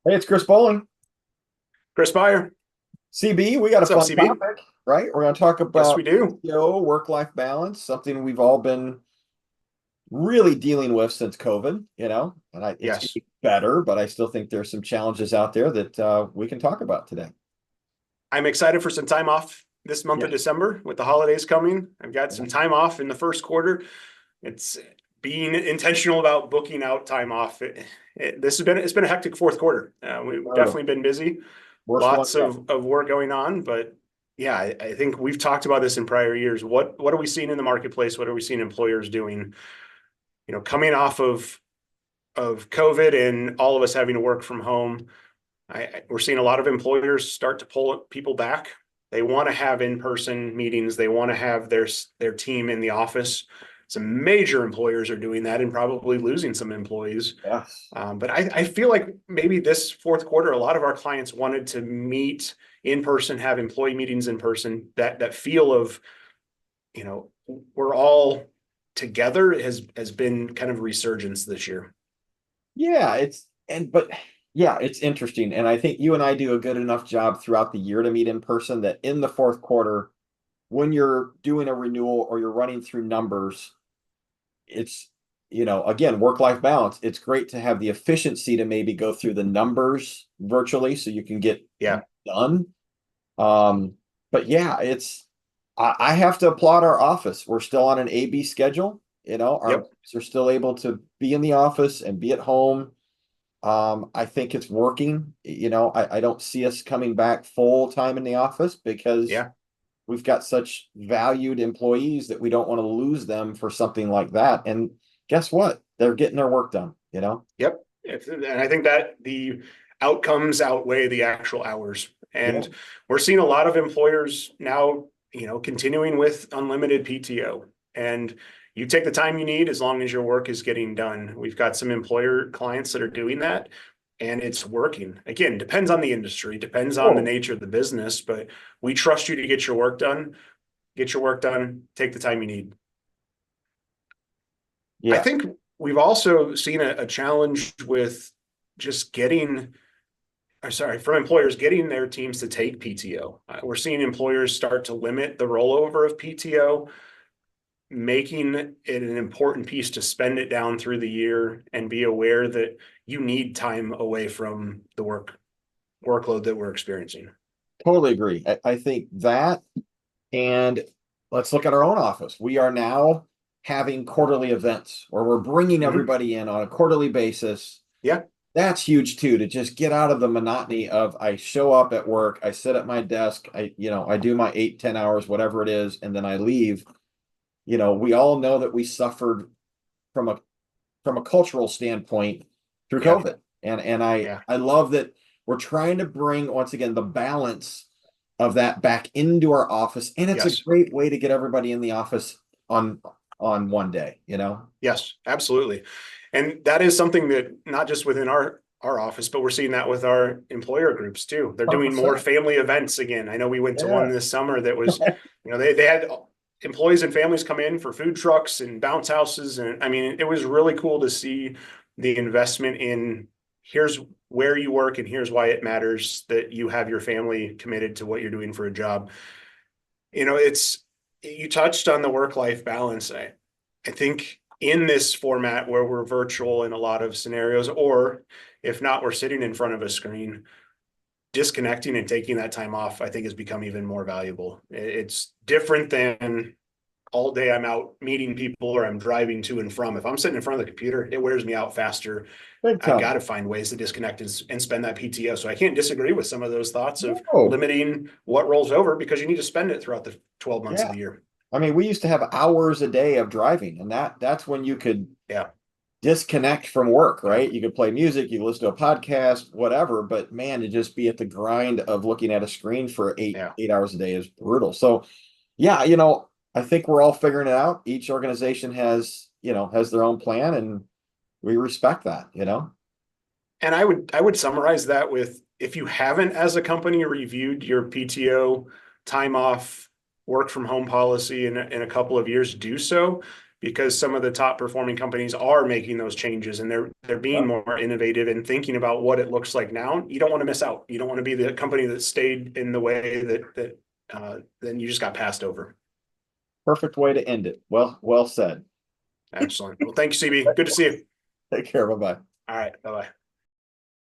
Hey, it's Chris Bowling. Chris Byer. CB, we got a What's up, fun CB? topic, right? We're going to talk Yes, about we do. PTO, work-life balance, something we've all been really dealing with since COVID, and it's Yes. getting better, but I still think there's some challenges out there that we can talk about today. I'm excited for some time off this month Yeah. of December with the holidays coming. I've got some Yeah. time off in the first quarter. It's being intentional about booking out time off. It's been a hectic fourth quarter. We've Brutal. definitely been busy, Worst one lots yet. of work going on, but yeah, I think we've talked about this in prior years. What are we seeing in the marketplace? What are we seeing employers doing? Coming off of COVID and all of us having to work from home. We're seeing a lot of employers start to pull people back. They want to have in-person meetings. They want to have their team in the office. Some major employers are doing that and probably losing some employees. Yes. But I feel like maybe this fourth quarter, a lot of our clients wanted to meet in person, have employee meetings in person. That feel of, we're all together has been kind of a resurgence this year. Yeah, but yeah, it's interesting. And I think you and I do a good enough job throughout the year to meet in person that in the fourth quarter, when you're doing a renewal or you're running through numbers, it's again, work-life balance. It's great to have the efficiency to maybe go through the numbers virtually so you can get Yeah. done. um but yeah, I have to applaud our office. We're still on an AB schedule. Our Yep. employees are still able to be in the office and be at home. I think it's working. I don't see us coming back full time in the office because Yeah. we've got such valued employees that we don't want to lose them for something like that. And guess what? They're getting their work done. Yep. And I think that the outcomes outweigh the actual hours. Yeah, And we're seeing a lot of employers now, continuing with unlimited PTO. And you take the time you need as long as your work is getting done. We've got some employer clients that are doing that, and it's working. Again, depends on the industry, depends on the totally. nature of the business, but we trust you to get your work done. Get your work done, take the time you need. I Yeah, think we've also seen a challenge with just from employers getting their teams to take PTO. We're seeing employers start to limit the rollover of PTO, making it an important piece to spend it down through the year and be aware that you need time away from the workload that we're experiencing. totally agree. I think that, and let's look at our own office. We are now having quarterly events where we're bringing Mhm. everybody in on a quarterly basis. Yeah. That's huge too, to just get out of the monotony of I show up at work, I sit at my desk, I do my 8, 10 hours, whatever it is, and then I leave. We all know that we suffered from a cultural standpoint through Yeah. COVID. And I Yeah. I love that we're trying to bring once again the balance of that back into our office. And it's a Yes. great way to get everybody in the office on on one day. Yes, absolutely. And that is something that not just within our office, but we're seeing that with our employer groups too. They're doing more 100%. family events again. I know we went to one Yeah. this summer that was, they had employees and families come in for food trucks and bounce houses. And I mean, it was really cool to see the investment in here's where you work and here's why it matters that you have your family committed to what you're doing for a job. It's you touched on the work-life balance. I think in this format where we're virtual in a lot of scenarios, or if not, we're sitting in front of a screen, disconnecting and taking that time off, I think has become even more valuable. It's different than all day I'm out meeting people or I'm driving to and from. If I'm sitting in front of the computer, it wears me out faster. Big I've got time. to find ways to disconnect and spend that PTO. So I can't disagree with some of those thoughts of No. limiting what rolls over because you need to spend it throughout the 12 months of Yeah. the year. I mean, we used to have hours a day of driving, and that's when you could Yeah. disconnect from work, Yeah. right? You could play music, you could listen to a podcast, whatever. But man, to just be at the grind of looking at a screen for eight Yeah. 8 hours a day is brutal. So yeah, I think we're all figuring it out. Each organization has their own plan, and we respect that. And I would summarize that with if you haven't as a company reviewed your PTO time off work from home policy in a couple of years, do so because some of the top performing companies are making those changes and they're being more innovative and thinking about what it looks like now. You don't want to miss out. You don't want to be the company that stayed in the way that then you just got passed over. Perfect way to end it. Well said. Excellent. Well, thank you, CB. Good to see you. Take care. Bye bye. All right. Bye bye.